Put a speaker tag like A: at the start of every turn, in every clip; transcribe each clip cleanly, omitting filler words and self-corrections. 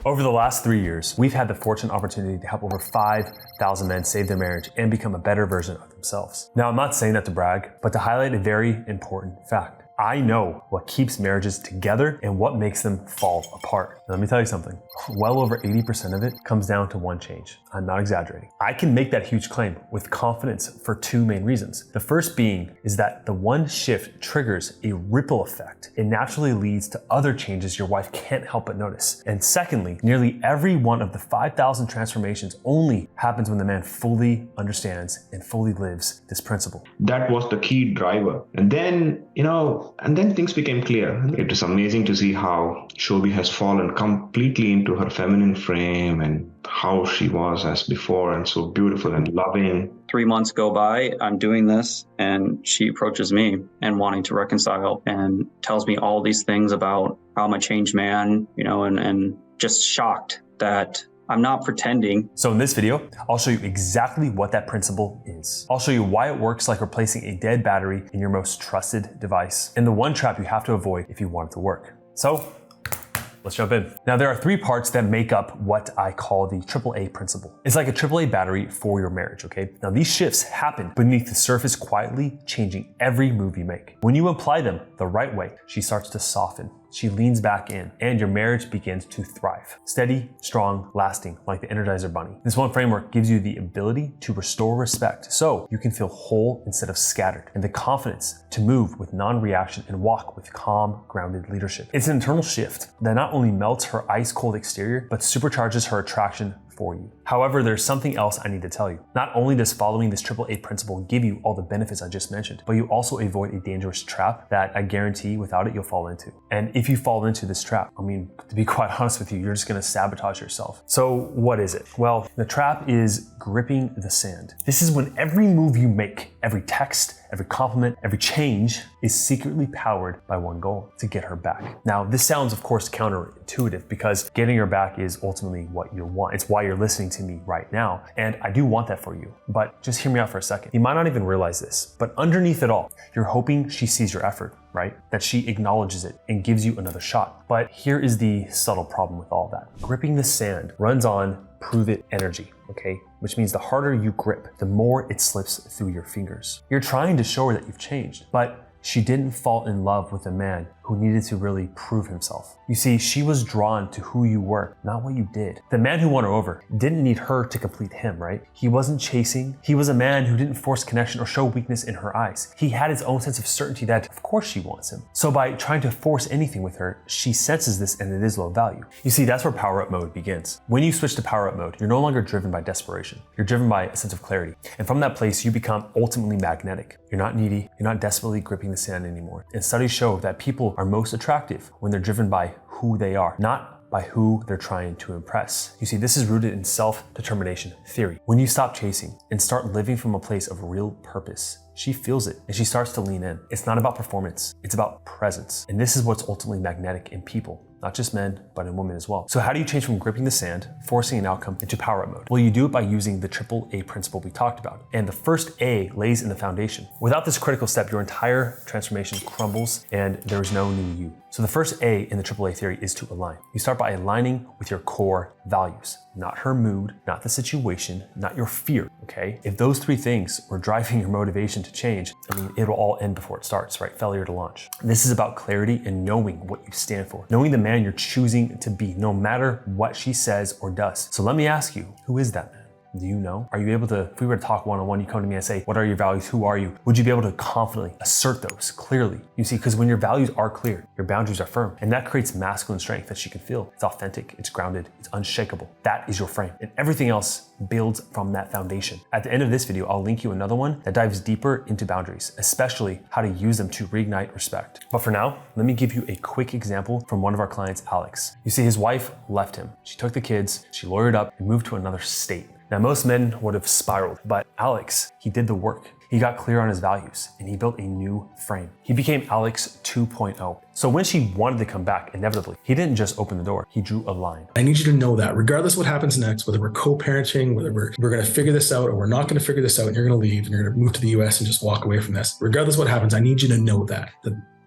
A: Over the last 3 years, we've had the fortunate opportunity to help over 5,000 men save their marriage and become a better version of themselves. Now, I'm not saying that to brag, but to highlight a very important fact. I know what keeps marriages together and what makes them fall apart. Now, let me tell you something. Well over 80% of it comes down to one change. I'm not exaggerating. I can make that huge claim with confidence for two main reasons. The first being is that the one shift triggers a ripple effect. It naturally leads to other changes your wife can't help but notice. And secondly, nearly every one of the 5,000 transformations only happens when the man fully understands and fully lives this principle.
B: That was the key driver. And then, things became clear. It was amazing to see how Shobi has fallen completely into her feminine frame and how she was as before, and so beautiful and loving.
C: 3 months go by, I'm doing this, and she approaches me and wanting to reconcile and tells me all these things about how I'm a changed man, and just shocked that I'm not pretending.
A: So in this video, I'll show you exactly what that principle is. I'll show you why it works like replacing a dead battery in your most trusted device, and the one trap you have to avoid if you want it to work. So let's jump in. Now, there are 3 parts that make up what I call the AAA principle. It's like a AAA battery for your marriage, okay? Now, these shifts happen beneath the surface quietly, changing every move you make. When you apply them the right way, she starts to soften. She leans back in, and your marriage begins to thrive. Steady, strong, lasting, like the Energizer Bunny. This one framework gives you the ability to restore respect so you can feel whole instead of scattered, and the confidence to move with non-reaction and walk with calm, grounded leadership. It's an internal shift that not only melts her ice-cold exterior, but supercharges her attraction for you. However, there's something else I need to tell you. Not only does following this AAA principle give you all the benefits I just mentioned, but you also avoid a dangerous trap that I guarantee without it you'll fall into. And if you fall into this trap, to be quite honest with you, you're just gonna sabotage yourself. So what is it? Well, the trap is gripping the sand. This is when every move you make, every text, every compliment, every change is secretly powered by one goal: to get her back. Now, this sounds, of course, counterintuitive because getting her back is ultimately what you want. It's why you're listening to me right now. And I do want that for you, but just hear me out for a second. You might not even realize this, but underneath it all, you're hoping she sees your effort, right? That she acknowledges it and gives you another shot. But here is the subtle problem with all that. Gripping the sand runs on prove it energy, okay? Which means the harder you grip, the more it slips through your fingers. You're trying to show her that you've changed, but she didn't fall in love with a man who needed to really prove himself. You see, she was drawn to who you were, not what you did. The man who won her over didn't need her to complete him, right? He wasn't chasing. He was a man who didn't force connection or show weakness in her eyes. He had his own sense of certainty that, of course, she wants him. So by trying to force anything with her, she senses this and it is low value. You see, that's where power up mode begins. When you switch to power up mode, you're no longer driven by desperation. You're driven by a sense of clarity. And from that place, you become ultimately magnetic. You're not needy. You're not desperately gripping the sand anymore. And studies show that people are most attractive when they're driven by who they are, not by who they're trying to impress. You see, this is rooted in self-determination theory. When you stop chasing and start living from a place of real purpose, she feels it and she starts to lean in. It's not about performance, it's about presence. And this is what's ultimately magnetic in people. Not just men, but in women as well. So how do you change from gripping the sand, forcing an outcome, into power up mode? Well, you do it by using the AAA principle we talked about. And the first A lays in the foundation. Without this critical step, your entire transformation crumbles and there is no new you. So the first A in the AAA theory is to align. You start by aligning with your core values, not her mood, not the situation, not your fear, okay? If those 3 things were driving your motivation to change, it'll all end before it starts, right? Failure to launch. This is about clarity and knowing what you stand for, knowing the man you're choosing to be, no matter what she says or does. So let me ask you, who is that man? Do you know? Are you able to, if we were to talk one-on-one, you come to me and say, what are your values? Who are you? Would you be able to confidently assert those clearly? You see, because when your values are clear, your boundaries are firm, and that creates masculine strength that she can feel. It's authentic, it's grounded, it's unshakable. That is your frame. And everything else builds from that foundation. At the end of this video, I'll link you another one that dives deeper into boundaries, especially how to use them to reignite respect. But for now, let me give you a quick example from one of our clients, Alex. You see, his wife left him. She took the kids, she lawyered up and moved to another state. Now, most men would have spiraled, but Alex, he did the work. He got clear on his values and he built a new frame. He became Alex 2.0. So when she wanted to come back, inevitably, he didn't just open the door, he drew a line.
D: I need you to know that regardless of what happens next, whether we're co-parenting, whether we're gonna figure this out or we're not gonna figure this out and you're gonna leave and you're gonna move to the US and just walk away from this, regardless of what happens, I need you to know that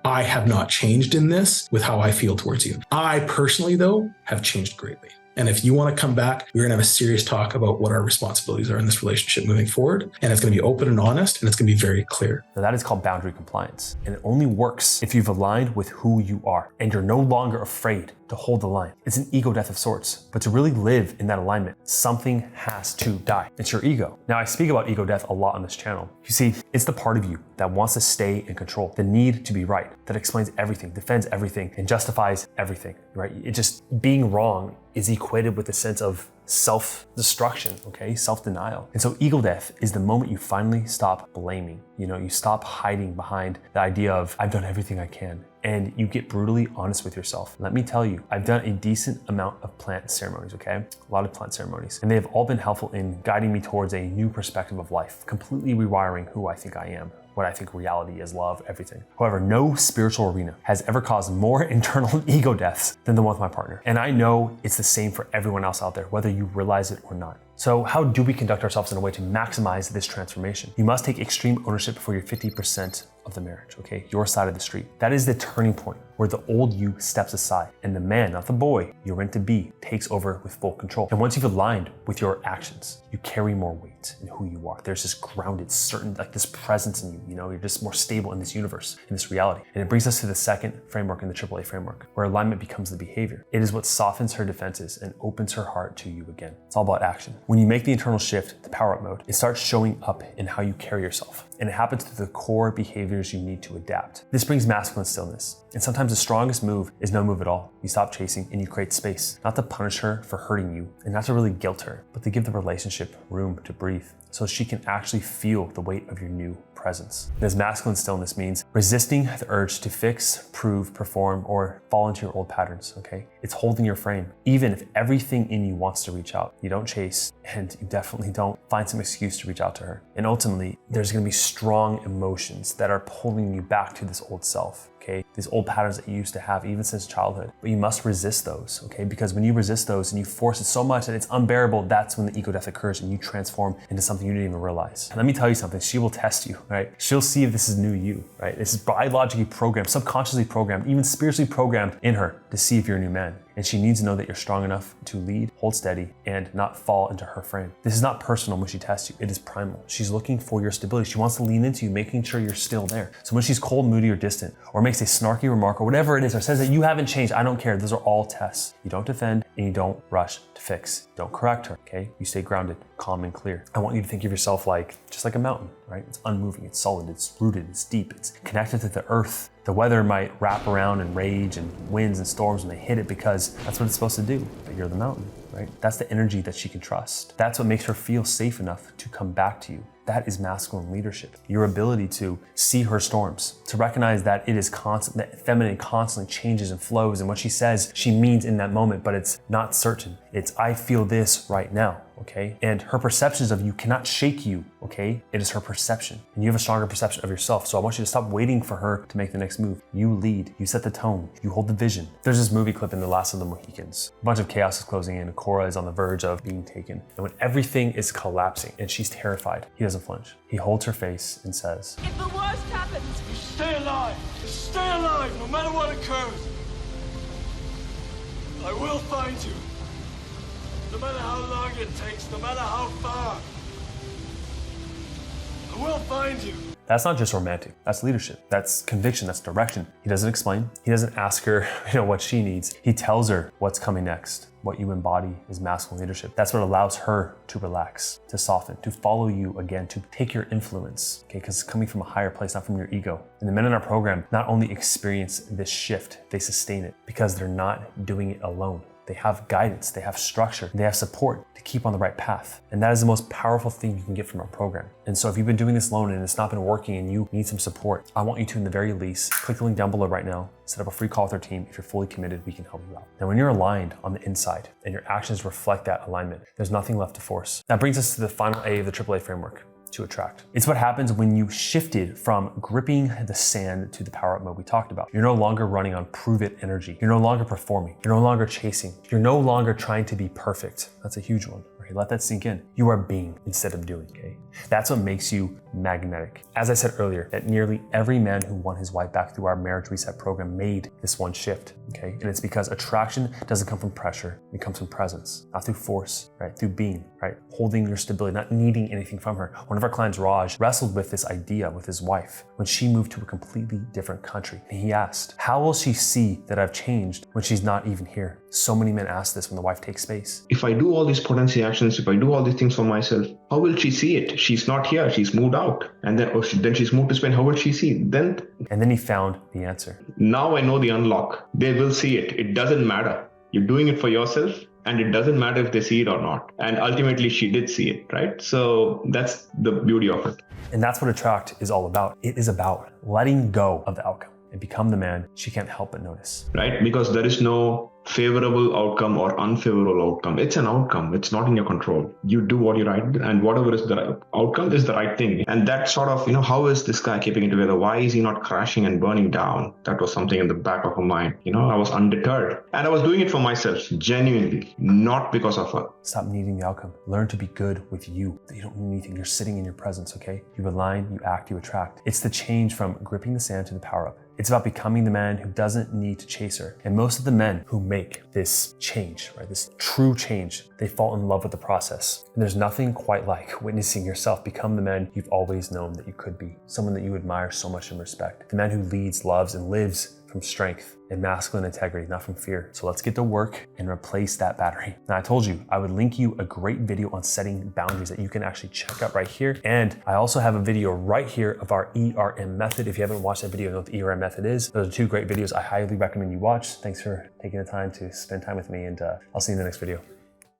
D: I have not changed in this with how I feel towards you. I personally, though, have changed greatly. And if you want to come back, we're going to have a serious talk about what our responsibilities are in this relationship moving forward. And it's going to be open and honest, and it's going to be very clear.
A: Now that is called boundary compliance. And it only works if you've aligned with who you are and you're no longer afraid to hold the line. It's an ego death of sorts, but to really live in that alignment, something has to die. It's your ego. Now I speak about ego death a lot on this channel. You see, it's the part of you that wants to stay in control, the need to be right, that explains everything, defends everything, and justifies everything, right? It just being wrong is equated with a sense of self-destruction, okay? Self-denial. And so ego death is the moment you finally stop blaming. You stop hiding behind the idea of, I've done everything I can. And you get brutally honest with yourself. Let me tell you, I've done a decent amount of plant ceremonies, okay? A lot of plant ceremonies. And they have all been helpful in guiding me towards a new perspective of life, completely rewiring who I think I am, what I think reality is, love, everything. However, no spiritual arena has ever caused more internal ego deaths than the one with my partner. And I know it's the same for everyone else out there, whether you realize it or not. So how do we conduct ourselves in a way to maximize this transformation? You must take extreme ownership for your 50% of the marriage, okay? Your side of the street. That is the turning point where the old you steps aside and the man, not the boy you're meant to be, takes over with full control. And once you've aligned with your actions, you carry more weight in who you are. There's this grounded, certain, like this presence in you, you're just more stable in this universe, in this reality. And it brings us to the second framework in the AAA framework, where alignment becomes the behavior. It is what softens her defenses and opens her heart to you again. It's all about action. When you make the internal shift to power up mode, it starts showing up in how you carry yourself. And it happens through the core behaviors you need to adapt. This brings masculine stillness. And sometimes the strongest move is no move at all. You stop chasing and you create space, not to punish her for hurting you and not to really guilt her, but to give the relationship room to breathe so she can actually feel the weight of your new presence. This masculine stillness means resisting the urge to fix, prove, perform, or fall into your old patterns, okay? It's holding your frame. Even if everything in you wants to reach out, you don't chase, and you definitely don't find some excuse to reach out to her. And ultimately, there's gonna be strong emotions that are pulling you back to this old self. Okay, these old patterns that you used to have even since childhood, but you must resist those, okay? Because when you resist those and you force it so much that it's unbearable, that's when the ego death occurs and you transform into something you didn't even realize. And let me tell you something, she will test you, right? She'll see if this is new you, right? This is biologically programmed, subconsciously programmed, even spiritually programmed in her to see if you're a new man. And she needs to know that you're strong enough to lead, hold steady, and not fall into her frame. This is not personal when she tests you, it is primal. She's looking for your stability. She wants to lean into you, making sure you're still there. So when she's cold, moody, or distant, or makes a snarky remark, or whatever it is, or says that you haven't changed, I don't care. Those are all tests. You don't defend, and you don't rush to fix. You don't correct her, okay? You stay grounded, calm, and clear. I want you to think of yourself like, just like a mountain, right? It's unmoving, it's solid, it's rooted, it's deep, it's connected to the earth. The weather might wrap around and rage and winds and storms when they hit it because that's what it's supposed to do, but you're the mountain, right? That's the energy that she can trust. That's what makes her feel safe enough to come back to you. That is masculine leadership. Your ability to see her storms, to recognize that it is constant, that feminine constantly changes and flows, and what she says, she means in that moment, but it's not certain. It's, I feel this right now, okay? And her perceptions of you cannot shake you, okay? It is her perception. And you have a stronger perception of yourself. So I want you to stop waiting for her to make the next move. You lead, you set the tone, you hold the vision. There's this movie clip in The Last of the Mohicans. A bunch of chaos is closing in, and Cora is on the verge of being taken. And when everything is collapsing and she's terrified, he doesn't flinch. He holds her face and says,
E: if the worst happens,
F: you stay alive. Just stay alive no matter what occurs. I will find you. No matter how long it takes, no matter how far. I will find you.
A: That's not just romantic, that's leadership, that's conviction, that's direction. He doesn't explain, he doesn't ask her what she needs. He tells her what's coming next. What you embody is masculine leadership. That's what allows her to relax, to soften, to follow you again, to take your influence, okay? Because it's coming from a higher place, not from your ego. And the men in our program not only experience this shift, they sustain it because they're not doing it alone. They have guidance, they have structure, they have support to keep on the right path. And that is the most powerful thing you can get from our program. And so if you've been doing this alone and it's not been working and you need some support, I want you to, in the very least, click the link down below right now, set up a free call with our team. If you're fully committed, we can help you out. Now, when you're aligned on the inside and your actions reflect that alignment, there's nothing left to force. That brings us to the final A of the AAA framework. To attract. It's what happens when you shifted from gripping the sand to the power up mode we talked about. You're no longer running on prove it energy. You're no longer performing. You're no longer chasing. You're no longer trying to be perfect. That's a huge one, Okay, let that sink in. You are being instead of doing, okay? That's what makes you magnetic. As I said earlier, that nearly every man who won his wife back through our marriage reset program made this one shift, okay? And it's because attraction doesn't come from pressure, it comes from presence, not through force, right? Through being, right? Holding your stability, not needing anything from her. One of our clients, Raj, wrestled with this idea with his wife when she moved to a completely different country. And he asked, how will she see that I've changed when she's not even here? So many men ask this when the wife takes space.
B: If I do all these potency actions, if I do all these things for myself, how will she see it? She's not here. She's moved out. And then, then she's moved to Spain. How will she see it?
A: And then he found the answer.
B: Now I know the unlock. They will see it. It doesn't matter. You're doing it for yourself, and it doesn't matter if they see it or not. And ultimately, she did see it, right? So that's the beauty of it.
A: And that's what Attract is all about. It is about letting go of the outcome and become the man she can't help but notice.
B: Right? Because there is no favorable outcome or unfavorable outcome. It's an outcome. It's not in your control. You do what you right, and whatever is the outcome is the right thing. And that sort of, how is this guy keeping it together? Why is he not crashing and burning down? That was something in the back of her mind. I was undeterred. And I was doing it for myself, genuinely, not because of her.
A: Stop needing the outcome. Learn to be good with you. You don't need anything. You're sitting in your presence, okay? You align, you act, you attract. It's the change from gripping the sand to the power up. It's about becoming the man who doesn't need to chase her. And most of the men who make this change, right, this true change, they fall in love with the process. And there's nothing quite like witnessing yourself become the man you've always known that you could be. Someone that you admire so much and respect. The man who leads, loves, and lives from strength and masculine integrity, not from fear. So let's get to work and replace that battery. Now, I told you I would link you a great video on setting boundaries that you can actually check out right here. And I also have a video right here of our ERM method. If you haven't watched that video, you know what the ERM method is. Those are two great videos I highly recommend you watch. Thanks for taking the time to spend time with me, and I'll see you in the next video.